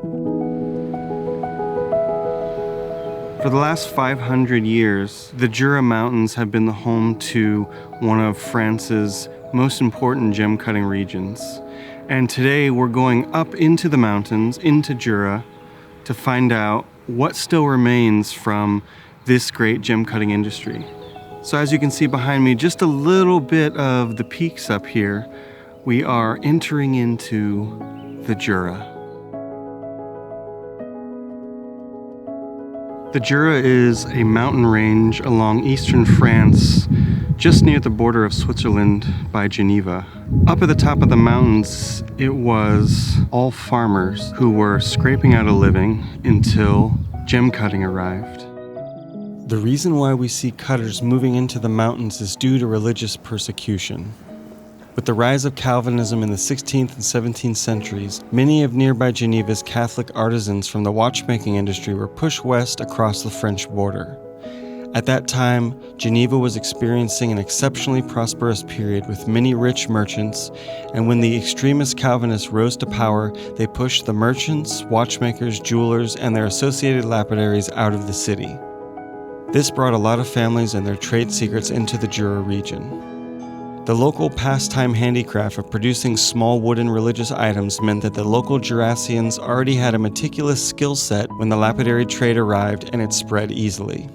For the last 500 years, the Jura Mountains have been the home to one of France's most important gem cutting regions. And today we're going up into the mountains, into Jura, to find out what still remains from this great gem cutting industry. So as you can see behind me, just a little bit of the peaks up here, we are entering into the Jura. The Jura is a mountain range along eastern France, just near the border of Switzerland by Geneva. Up at the top of the mountains, it was all farmers who were scraping out a living until gem cutting arrived. The reason why we see cutters moving into the mountains is due to religious persecution. With the rise of Calvinism in the 16th and 17th centuries, many of nearby Geneva's Catholic artisans from the watchmaking industry were pushed west across the French border. At that time, Geneva was experiencing an exceptionally prosperous period with many rich merchants, and when the extremist Calvinists rose to power, they pushed the merchants, watchmakers, jewelers, and their associated lapidaries out of the city. This brought a lot of families and their trade secrets into the Jura region. The local pastime handicraft of producing small wooden religious items meant that the local Jurassians already had a meticulous skill set when the lapidary trade arrived, and it spread easily.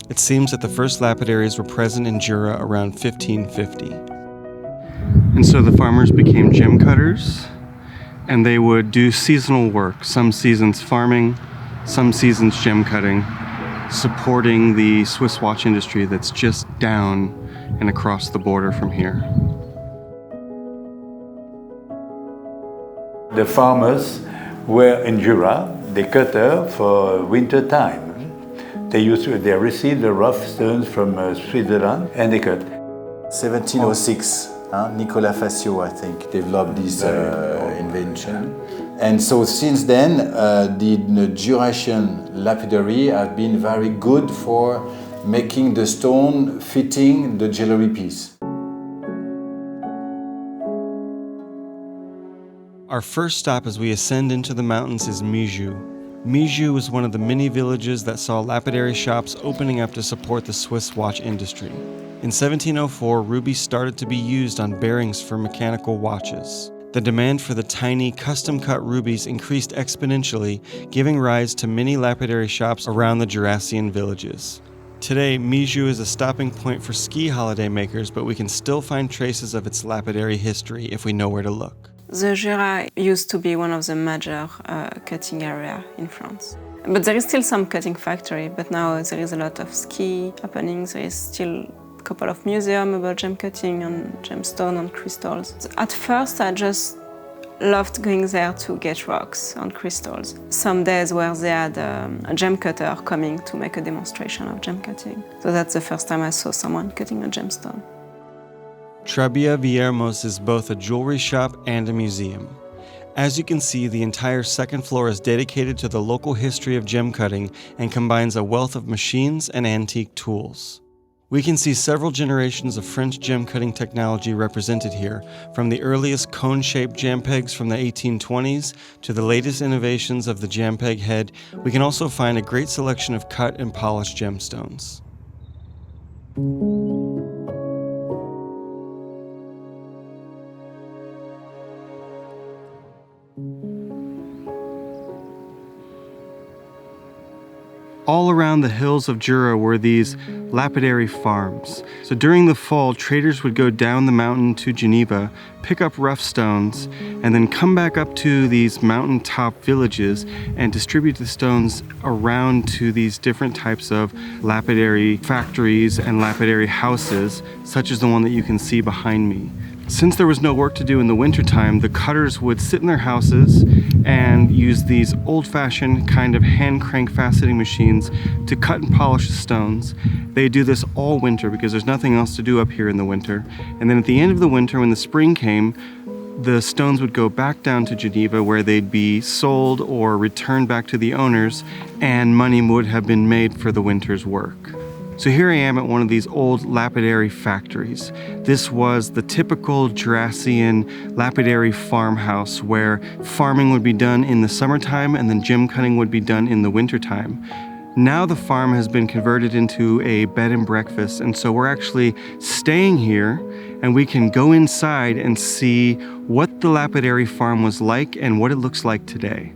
It seems that the first lapidaries were present in Jura around 1550. And so the farmers became gem cutters, and they would do seasonal work, some seasons farming, some seasons gem cutting, supporting the Swiss watch industry that's just down and across the border from here. The farmers were in Jura, they cut for winter time. They received the rough stones from Switzerland and they cut. 1706, Nicolas Facio, I think, developed this invention. And so since then, the Jurassian lapidary have been very good for making the stone fitting the jewelry piece. Our first stop as we ascend into the mountains is Mijoux. Mijoux is one of the many villages that saw lapidary shops opening up to support the Swiss watch industry. In 1704, rubies started to be used on bearings for mechanical watches. The demand for the tiny, custom-cut rubies increased exponentially, giving rise to many lapidary shops around the Jurassian villages. Today, Mijoux is a stopping point for ski holiday makers, but we can still find traces of its lapidary history if we know where to look. The Jura used to be one of the major cutting areas in France. But there is still some cutting factory, but now there is a lot of ski happenings. There is still a couple of museums about gem cutting and gemstone and crystals. At first, I just loved going there to get rocks and crystals. Some days where they had a gem cutter coming to make a demonstration of gem cutting. So that's the first time I saw someone cutting a gemstone. Trabia Viermos is both a jewelry shop and a museum. As you can see, the entire second floor is dedicated to the local history of gem cutting and combines a wealth of machines and antique tools. We can see several generations of French gem cutting technology represented here, from the earliest cone-shaped jam pegs from the 1820s to the latest innovations of the jam peg head. We can also find a great selection of cut and polished gemstones. All around the hills of Jura were these lapidary farms. So during the fall, traders would go down the mountain to Geneva, pick up rough stones, and then come back up to these mountaintop villages and distribute the stones around to these different types of lapidary factories and lapidary houses, such as the one that you can see behind me. Since there was no work to do in the wintertime, the cutters would sit in their houses and use these old-fashioned kind of hand crank faceting machines to cut and polish the stones. They do this all winter because there's nothing else to do up here in the winter. And then at the end of the winter, when the spring came, the stones would go back down to Geneva where they'd be sold or returned back to the owners, and money would have been made for the winter's work. So here I am at one of these old lapidary factories. This was the typical Jurassian lapidary farmhouse where farming would be done in the summertime and then gem cutting would be done in the wintertime. Now the farm has been converted into a bed and breakfast, and so we're actually staying here and we can go inside and see what the lapidary farm was like and what it looks like today.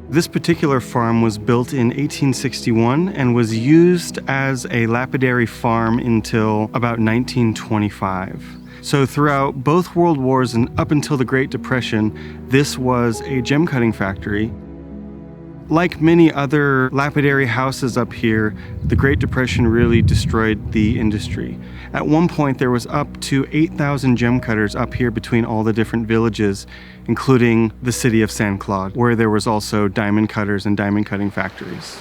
This particular farm was built in 1861 and was used as a lapidary farm until about 1925. So throughout both World Wars and up until the Great Depression, this was a gem cutting factory. Like many other lapidary houses up here, the Great Depression really destroyed the industry. At one point, there was up to 8,000 gem cutters up here between all the different villages, including the city of Saint Claude, where there was also diamond cutters and diamond cutting factories.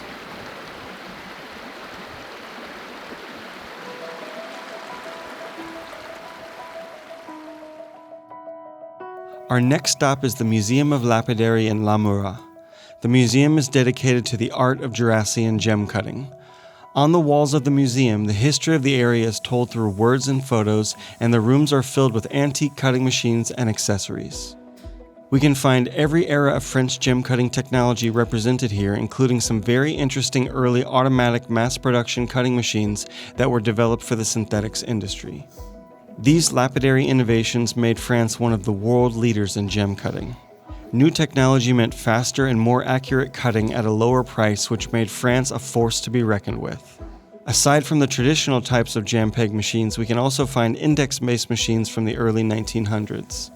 Our next stop is the Museum of Lapidary in La Mura. The museum is dedicated to the art of Jurassian gem cutting. On the walls of the museum, the history of the area is told through words and photos, and the rooms are filled with antique cutting machines and accessories. We can find every era of French gem cutting technology represented here, including some very interesting early automatic mass production cutting machines that were developed for the synthetics industry. These lapidary innovations made France one of the world leaders in gem cutting. New technology meant faster and more accurate cutting at a lower price, which made France a force to be reckoned with. Aside from the traditional types of jam-peg machines, we can also find index-based machines from the early 1900s.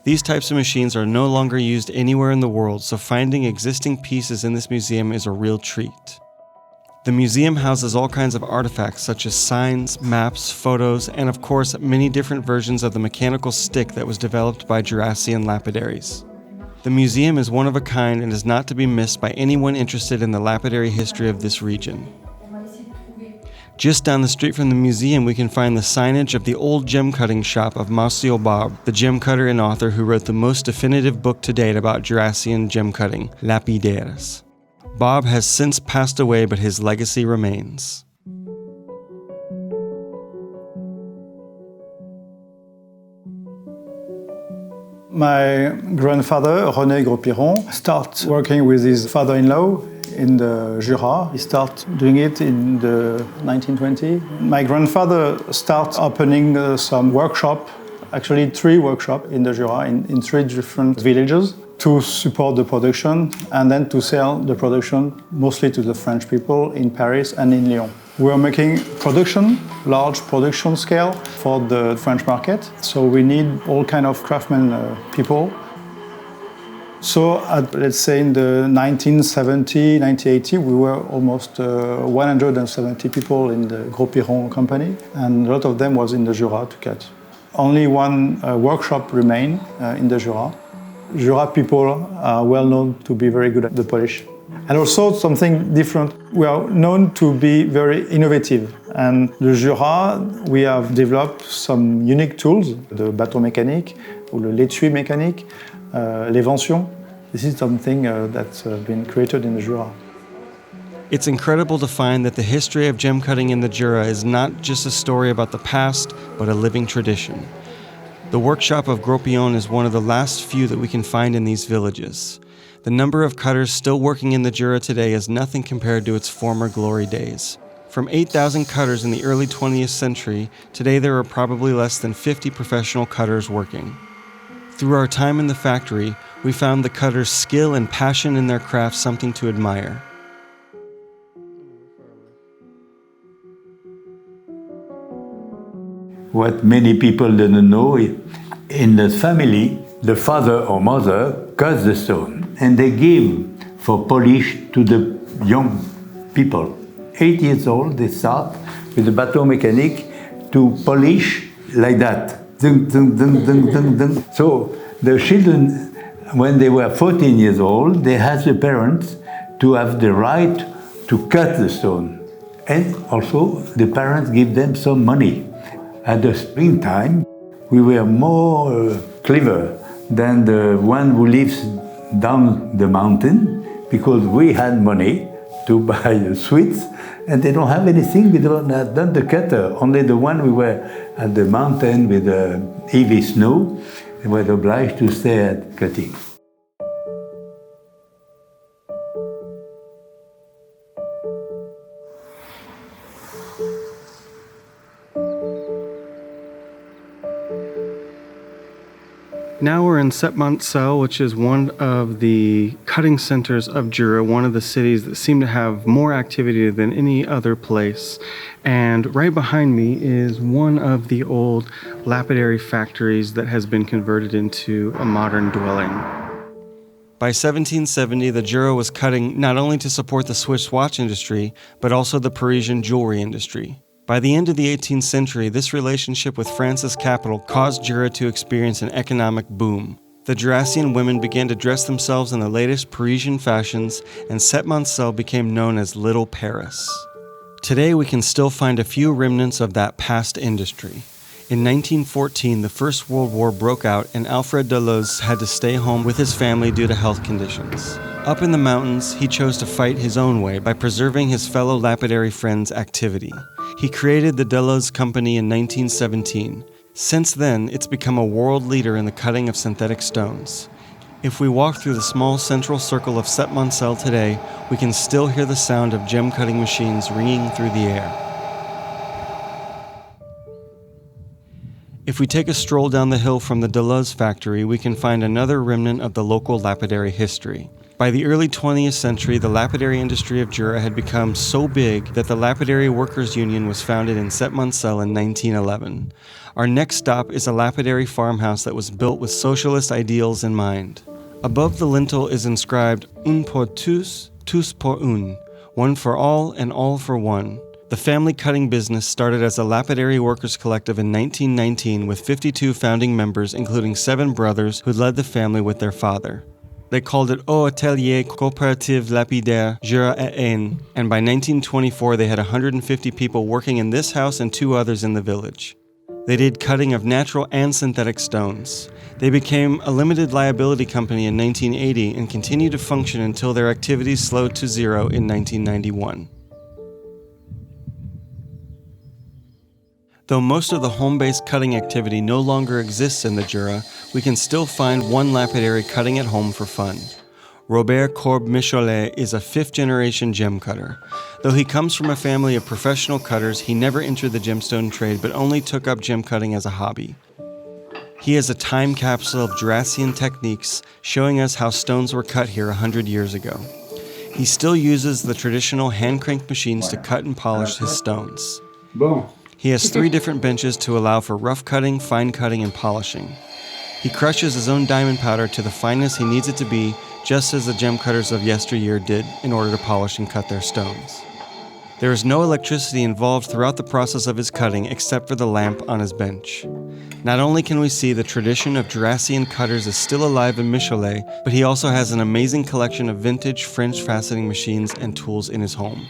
These types of machines are no longer used anywhere in the world, so finding existing pieces in this museum is a real treat. The museum houses all kinds of artifacts such as signs, maps, photos, and of course many different versions of the mechanical stick that was developed by Jurassian lapidaries. The museum is one of a kind and is not to be missed by anyone interested in the lapidary history of this region. Just down the street from the museum, we can find the signage of the old gem cutting shop of Monsieur Bob, the gem cutter and author who wrote the most definitive book to date about Jurassian gem cutting, Lapidaires. Bob has since passed away, but his legacy remains. My grandfather, René Grospiron, started working with his father-in-law in the Jura. He started doing it in the 1920s. My grandfather started opening some workshop, actually 3 workshops in the Jura, in 3 different villages, to support the production and then to sell the production mostly to the French people in Paris and in Lyon. We are making production, large production scale for the French market, so we need all kind of craftsmen people. So let's say in the 1970, 1980, we were almost 170 people in the Grospiron company, and a lot of them was in the Jura to cut. Only 1 workshop remained in the Jura. Jura people are well known to be very good at the polish. And also something different, we are known to be very innovative. And the Jura, we have developed some unique tools, the bateau mécanique, or the l'étui mécanique, l'évention. This is something that's been created in the Jura. It's incredible to find that the history of gem cutting in the Jura is not just a story about the past, but a living tradition. The workshop of Grospiron is one of the last few that we can find in these villages. The number of cutters still working in the Jura today is nothing compared to its former glory days. From 8,000 cutters in the early 20th century, today there are probably less than 50 professional cutters working. Through our time in the factory, we found the cutters' skill and passion in their craft something to admire. What many people don't know, in the family, the father or mother cuts the stone and they give for polish to the young people. 8 years old, they start with the bateau mécanique to polish like that. Dun, dun, dun, dun, dun, dun. So the children, when they were 14 years old, they asked the parents to have the right to cut the stone. And also the parents give them some money. At the springtime, we were more clever than the one who lives down the mountain because we had money to buy sweets, and they don't have anything. We don't have done the cutter. Only the one we were at the mountain with heavy snow, and were obliged to stay at cutting. Now we're in Septmoncel, which is one of the cutting centers of Jura, one of the cities that seem to have more activity than any other place. And right behind me is one of the old lapidary factories that has been converted into a modern dwelling. By 1770, the Jura was cutting not only to support the Swiss watch industry, but also the Parisian jewelry industry. By the end of the 18th century, this relationship with France's capital caused Jura to experience an economic boom. The Jurassian women began to dress themselves in the latest Parisian fashions, and Septmoncel became known as Little Paris. Today, we can still find a few remnants of that past industry. In 1914, the First World War broke out, and Alfred Deleuze had to stay home with his family due to health conditions. Up in the mountains, he chose to fight his own way by preserving his fellow lapidary friends' activity. He created the Deleuze Company in 1917. Since then, it's become a world leader in the cutting of synthetic stones. If we walk through the small central circle of Septmoncel today, we can still hear the sound of gem cutting machines ringing through the air. If we take a stroll down the hill from the Deleuze factory, we can find another remnant of the local lapidary history. By the early 20th century, the lapidary industry of Jura had become so big that the Lapidary Workers' Union was founded in Septmoncel in 1911. Our next stop is a lapidary farmhouse that was built with socialist ideals in mind. Above the lintel is inscribed "Un pour tous, tous pour un," one for all and all for one. The family cutting business started as a lapidary workers collective in 1919 with 52 founding members, including 7 brothers who led the family with their father. They called it Au Atelier Coopérative Lapidaire Jura et Aisne, and by 1924 they had 150 people working in this house and 2 others in the village. They did cutting of natural and synthetic stones. They became a limited liability company in 1980 and continued to function until their activities slowed to zero in 1991. Though most of the home-based cutting activity no longer exists in the Jura, we can still find one lapidary cutting at home for fun. Robert Courbe-Michollet is a 5th-generation gem cutter. Though he comes from a family of professional cutters, he never entered the gemstone trade but only took up gem cutting as a hobby. He is a time capsule of Jurassian techniques, showing us how stones were cut here 100 years ago. He still uses the traditional hand-crank machines to cut and polish his stones. He has 3 different benches to allow for rough cutting, fine cutting, and polishing. He crushes his own diamond powder to the fineness he needs it to be, just as the gem cutters of yesteryear did in order to polish and cut their stones. There is no electricity involved throughout the process of his cutting except for the lamp on his bench. Not only can we see the tradition of Jurassian cutters is still alive in Michollet, but he also has an amazing collection of vintage French faceting machines and tools in his home.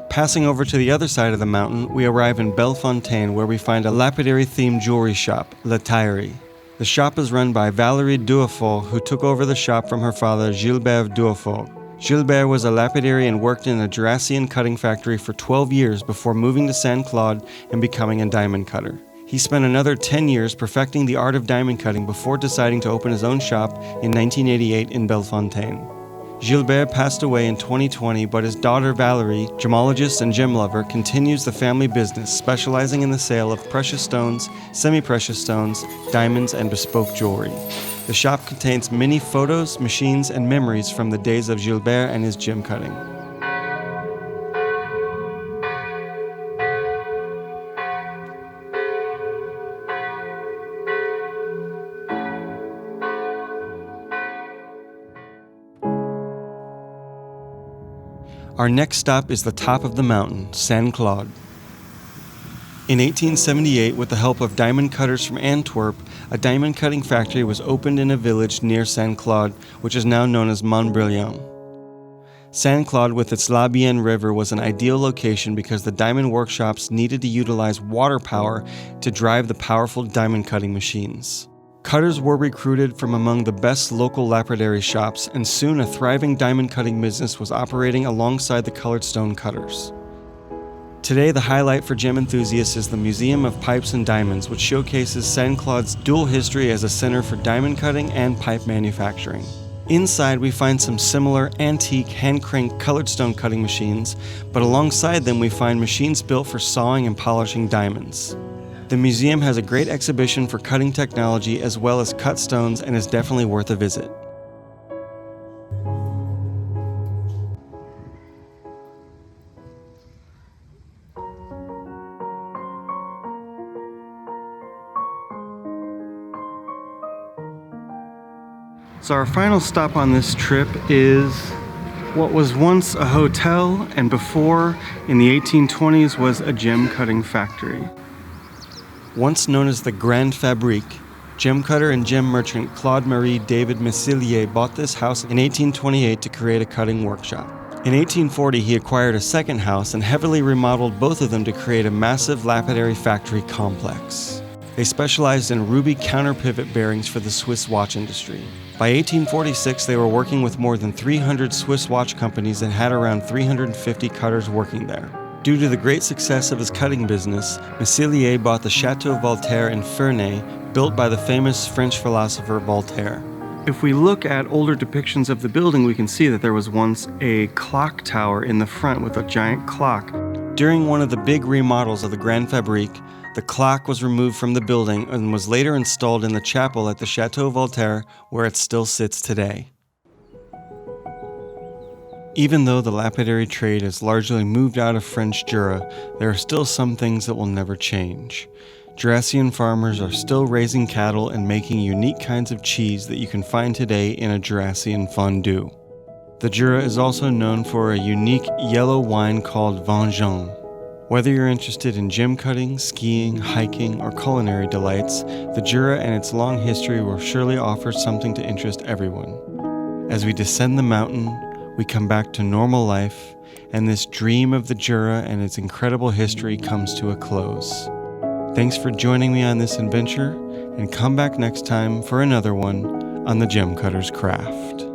Passing over to the other side of the mountain, we arrive in Bellefontaine, where we find a lapidary-themed jewelry shop, Lapidary. The shop is run by Valérie Duafort, who took over the shop from her father, Gilbert Duafort. Gilbert was a lapidary and worked in a Jurassian cutting factory for 12 years before moving to Saint Claude and becoming a diamond cutter. He spent another 10 years perfecting the art of diamond cutting before deciding to open his own shop in 1988 in Bellefontaine. Gilbert passed away in 2020, but his daughter Valérie, gemologist and gem lover, continues the family business, specializing in the sale of precious stones, semi-precious stones, diamonds, and bespoke jewelry. The shop contains many photos, machines, and memories from the days of Gilbert and his gem cutting. Our next stop is the top of the mountain, Saint Claude. In 1878, with the help of diamond cutters from Antwerp, a diamond cutting factory was opened in a village near Saint Claude, which is now known as Montbrillion. Saint Claude with its La Bienne River was an ideal location because the diamond workshops needed to utilize water power to drive the powerful diamond cutting machines. Cutters were recruited from among the best local lapidary shops, and soon a thriving diamond cutting business was operating alongside the colored stone cutters. Today, the highlight for gem enthusiasts is the Museum of Pipes and Diamonds, which showcases Saint Claude's dual history as a center for diamond cutting and pipe manufacturing. Inside, we find some similar antique hand-cranked colored stone cutting machines, but alongside them we find machines built for sawing and polishing diamonds. The museum has a great exhibition for cutting technology as well as cut stones and is definitely worth a visit. So our final stop on this trip is what was once a hotel and before, in the 1820s, was a gem cutting factory. Once known as the Grande Fabrique, gem cutter and gem merchant Claude-Marie David Messillier bought this house in 1828 to create a cutting workshop. In 1840, he acquired a second house and heavily remodeled both of them to create a massive lapidary factory complex. They specialized in ruby counter-pivot bearings for the Swiss watch industry. By 1846, they were working with more than 300 Swiss watch companies and had around 350 cutters working there. Due to the great success of his cutting business, Messillier bought the Château Voltaire in Ferney, built by the famous French philosopher Voltaire. If we look at older depictions of the building, we can see that there was once a clock tower in the front with a giant clock. During one of the big remodels of the Grande Fabrique, the clock was removed from the building and was later installed in the chapel at the Château Voltaire, where it still sits today. Even though the lapidary trade has largely moved out of French Jura, there are still some things that will never change. Jurassian farmers are still raising cattle and making unique kinds of cheese that you can find today in a Jurassian fondue. The Jura is also known for a unique yellow wine called vin jaune. Whether you're interested in gem cutting, skiing, hiking, or culinary delights, the Jura and its long history will surely offer something to interest everyone. As we descend the mountain, we come back to normal life, and this dream of the Jura and its incredible history comes to a close. Thanks for joining me on this adventure, and come back next time for another one on the Gem Cutter's Craft.